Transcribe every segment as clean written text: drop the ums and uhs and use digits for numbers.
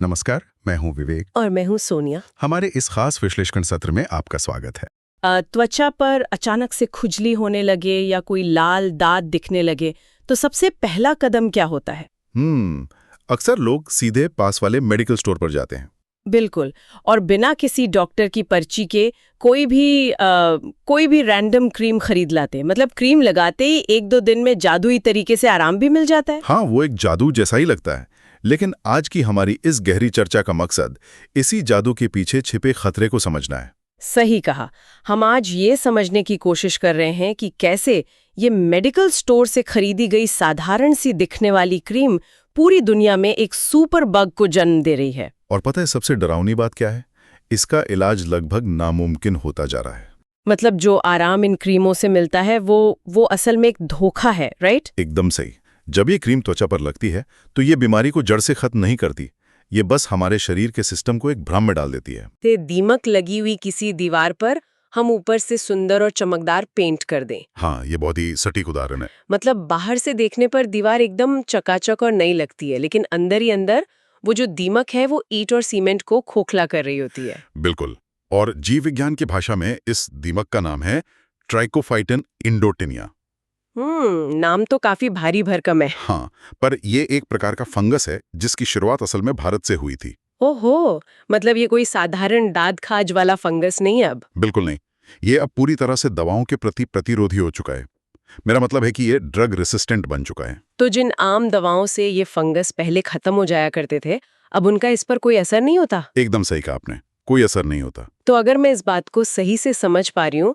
नमस्कार, मैं हूं विवेक। और मैं हूँ सोनिया। हमारे इस खास विश्लेषण सत्र में आपका स्वागत है। त्वचा पर अचानक से खुजली होने लगे या कोई लाल दाग दिखने लगे तो सबसे पहला कदम क्या होता है? अक्सर लोग सीधे पास वाले मेडिकल स्टोर पर जाते हैं। बिल्कुल। और बिना किसी डॉक्टर की पर्ची के कोई भी रैंडम क्रीम खरीद लाते हैं। मतलब क्रीम लगाते ही 1-2 दिन में जादुई तरीके से आराम भी मिल जाता है। हाँ, वो एक जादू जैसा ही लगता है। लेकिन आज की हमारी इस गहरी चर्चा का मकसद इसी जादू के पीछे छिपे खतरे को समझना है। सही कहा। हम आज ये समझने की कोशिश कर रहे हैं कि कैसे ये मेडिकल स्टोर से खरीदी गई साधारण सी दिखने वाली क्रीम पूरी दुनिया में एक सुपर बग को जन्म दे रही है। और पता है सबसे डरावनी बात क्या है? इसका इलाज लगभग नामुमकिन होता जा रहा है। मतलब जो आराम इन क्रीमों से मिलता है वो असल में एक धोखा है, राइट? एकदम सही। जब ये क्रीम त्वचा पर लगती है तो ये बीमारी को जड़ से खत्म नहीं करती। ये बस हमारे शरीर के सिस्टम को एक भ्रम में डाल देती है। ते दीमक लगी हुई किसी दीवार पर हम ऊपर से सुंदर और चमकदार पेंट कर दें। हाँ, ये बहुत ही सटीक उदाहरण है। मतलब बाहर से देखने पर दीवार एकदम चकाचक और नई लगती है, लेकिन अंदर ही अंदर वो जो दीमक है वो ईंट और सीमेंट को खोखला कर रही होती है। बिल्कुल। और जीव विज्ञान की भाषा में इस दीमक का नाम है ट्राइकोफाइटन इंडोटेनिया। नाम तो काफी भारी भरकम है। हाँ, पर ये एक प्रकार का फंगस है जिसकी शुरुआत असल में भारत से हुई थी। ओहो, मतलब ये कोई साधारण दाद खाज वाला फंगस नहीं अब। बिल्कुल नहीं। ये अब पूरी तरह से दवाओं के प्रति प्रतिरोधी हो चुका है। मेरा मतलब है कि ये ड्रग रेसिस्टेंट बन चुका है। तो जिन आम दवाओं से ये फंगस पहले खत्म हो जाया करते थे, अब उनका इस पर कोई असर नहीं होता? एकदम सही कहा आपने, कोई असर नहीं होता। तो अगर मैं इस बात को सही से समझ पा रही हूँ,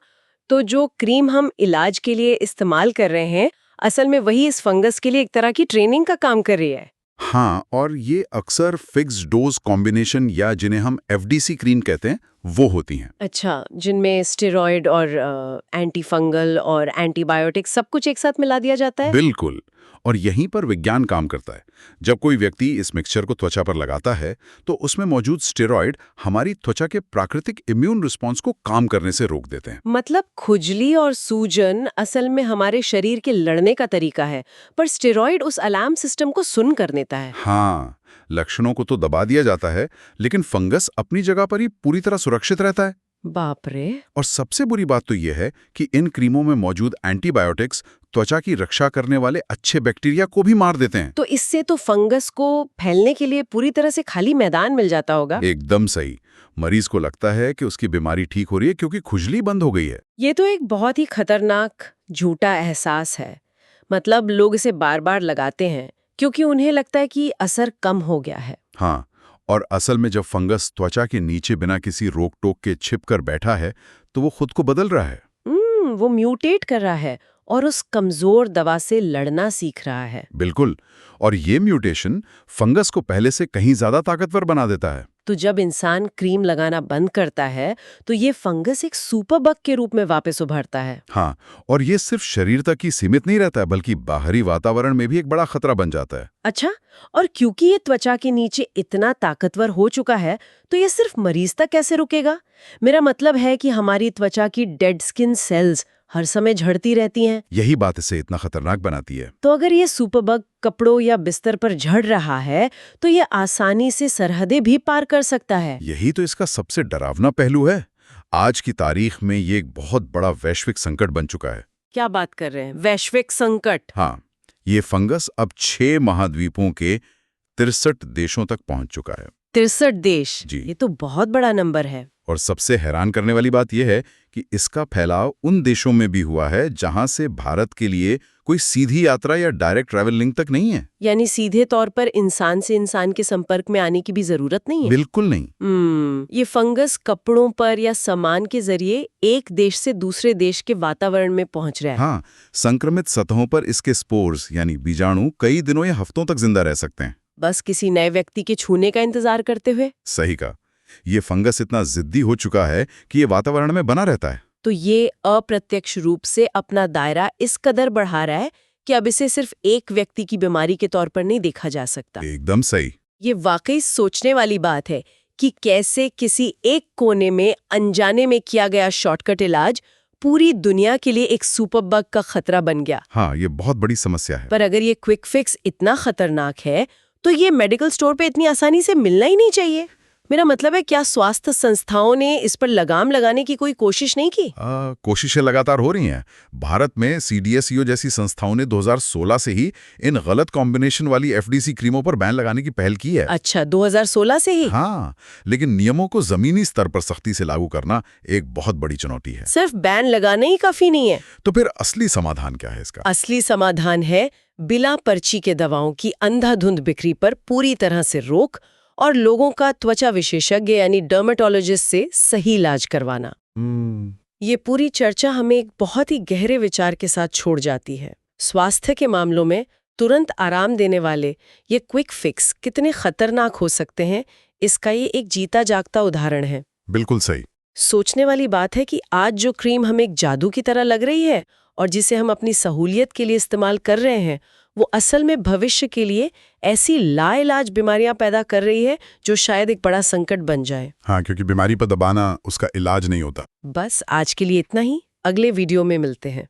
तो जो क्रीम हम इलाज के लिए इस्तेमाल कर रहे हैं, असल में वही इस फंगस के लिए एक तरह की ट्रेनिंग का काम कर रही है। हाँ, और ये अक्सर फिक्स्ड डोज कॉम्बिनेशन या जिन्हें हम एफडीसी क्रीम कहते हैं, वो होती हैं। अच्छा, जिनमें स्टेरॉयड और एंटी फंगल और एंटीबायोटिक सब कुछ एक साथ मिला दिया जाता है? बिल्कुल। और यहीं पर विज्ञान काम करता है। जब कोई व्यक्ति इस मिक्सचर को त्वचा पर लगाता है तो उसमें मौजूद स्टेरॉयड हमारी त्वचा के प्राकृतिक इम्यून रिस्पॉन्स को काम करने से रोक देते हैं। मतलब खुजली और सूजन असल में हमारे शरीर के लड़ने का तरीका है, पर स्टेरॉयड उस अलार्म सिस्टम को सुन कर देता है। हाँ, लक्षणों को तो दबा दिया जाता है, लेकिन फंगस अपनी जगह पर ही पूरी तरह सुरक्षित रहता है। बाप रे। और सबसे बुरी बात तो यह है कि इन क्रीमों में मौजूद एंटीबायोटिक्स त्वचा की रक्षा करने वाले अच्छे बैक्टीरिया को भी मार देते हैं। तो इससे तो फंगस को फैलने के लिए पूरी तरह से खाली मैदान मिल जाता होगा। एकदम सही। मरीज को लगता है कि उसकी बीमारी ठीक हो रही है क्योंकि खुजली बंद हो गई है। ये तो एक बहुत ही खतरनाक झूठा एहसास है। मतलब लोग इसे बार बार लगाते हैं क्योंकि उन्हें लगता है कि असर कम हो गया है। हाँ, और असल में जब फंगस त्वचा के नीचे बिना किसी रोक टोक के छिप कर बैठा है तो वो खुद को बदल रहा है। वो म्यूटेट कर रहा है और उस कमजोर दवा से लड़ना सीख रहा है। बिल्कुल। और ये म्यूटेशन फंगस को पहले से कहीं ज्यादा ताकतवर बना देता है। तो जब इंसान क्रीम लगाना बंद करता है तो ये फंगस एक सुपर बग के रूप में वापस उभरता है। हाँ, और ये सिर्फ शरीर तक ही सीमित नहीं रहता है बल्कि बाहरी वातावरण में भी एक बड़ा खतरा बन जाता है। अच्छा, और क्योंकि ये त्वचा के नीचे इतना ताकतवर हो चुका है तो ये सिर्फ मरीज तक कैसे रुकेगा? मेरा मतलब है कि हमारी त्वचा की डेड स्किन सेल्स हर समय झड़ती रहती हैं। यही बात इसे इतना खतरनाक बनाती है। तो अगर ये सुपर बग कपड़ों या बिस्तर पर झड़ रहा है तो ये आसानी से सरहदें भी पार कर सकता है। यही तो इसका सबसे डरावना पहलू है। आज की तारीख में ये एक बहुत बड़ा वैश्विक संकट बन चुका है। क्या बात कर रहे हैं? वैश्विक संकट? हाँ, ये फंगस अब 6 महाद्वीपों के 63 देशों तक पहुंच चुका है। 63 देश? जी। ये तो बहुत बड़ा नंबर है। और सबसे हैरान करने वाली बात यह है कि इसका फैलाव उन देशों में भी हुआ है जहां से भारत के लिए कोई सीधी यात्रा या डायरेक्ट ट्रैवल लिंक तक नहीं है। यानी सीधे तौर पर इंसान से इंसान के संपर्क में आने की भी जरूरत नहीं है। बिल्कुल नहीं। ये फंगस कपड़ों पर या सामान के जरिए एक देश से दूसरे देश के वातावरण में पहुंच रहा है। हाँ, संक्रमित सतहों पर इसके स्पोर्स यानी बीजाणु कई दिनों या हफ्तों तक जिंदा रह सकते हैं, बस किसी नए व्यक्ति के छूने का इंतजार करते हुए। सही कहा। ये फंगस इतना जिद्दी हो चुका है कि ये वातावरण में बना रहता है। तो ये अप्रत्यक्ष रूप से अपना दायरा इस कदर बढ़ा रहा है कि अब इसे सिर्फ एक व्यक्ति की बीमारी के तौर पर नहीं देखा जा सकता। एकदम सही। ये वाकई सोचने वाली बात है कि कैसे किसी एक कोने में अनजाने में किया गया शॉर्टकट इलाज पूरी दुनिया के लिए एक सुपर बग का खतरा बन गया। हाँ, ये बहुत बड़ी समस्या है। पर अगर ये क्विक फिक्स इतना खतरनाक है तो ये मेडिकल स्टोर पे इतनी आसानी से मिलना ही नहीं चाहिए। मेरा मतलब है, क्या स्वास्थ्य संस्थाओं ने इस पर लगाम लगाने की कोई कोशिश नहीं की? कोशिशें लगातार हो रही हैं। भारत में CDSCO जैसी संस्थाओं ने 2016 से ही इन गलत कॉम्बिनेशन वाली FDC क्रीमों पर बैन लगाने की पहल की है। अच्छा, 2016 से ही? हाँ, लेकिन नियमों को जमीनी स्तर पर सख्ती से लागू करना एक बहुत बड़ी चुनौती है। सिर्फ बैन लगाना ही काफी नहीं है। तो फिर असली समाधान क्या है इसका? असली समाधान है बिना पर्ची के दवाओं की अंधाधुंध बिक्री पर पूरी तरह से रोक और लोगों का त्वचा विशेषज्ञ यानी डर्मेटोलॉजिस्ट से सही इलाज करवाना। ये पूरी चर्चा हमें एक बहुत ही गहरे विचार के साथ छोड़ जाती है। स्वास्थ्य के मामलों में तुरंत आराम देने वाले ये क्विक फिक्स कितने खतरनाक हो सकते हैं, इसका ये एक जीता जागता उदाहरण है। बिल्कुल सही। सोचने वाली बात है कि आज जो क्रीम हमें एक जादू की तरह लग रही है और जिसे हम अपनी सहूलियत के लिए इस्तेमाल कर रहे हैं, वो असल में भविष्य के लिए ऐसी लाइलाज बीमारियां पैदा कर रही है जो शायद एक बड़ा संकट बन जाए। हाँ, क्योंकि बीमारी पर दबाना उसका इलाज नहीं होता। बस आज के लिए इतना ही। अगले वीडियो में मिलते हैं।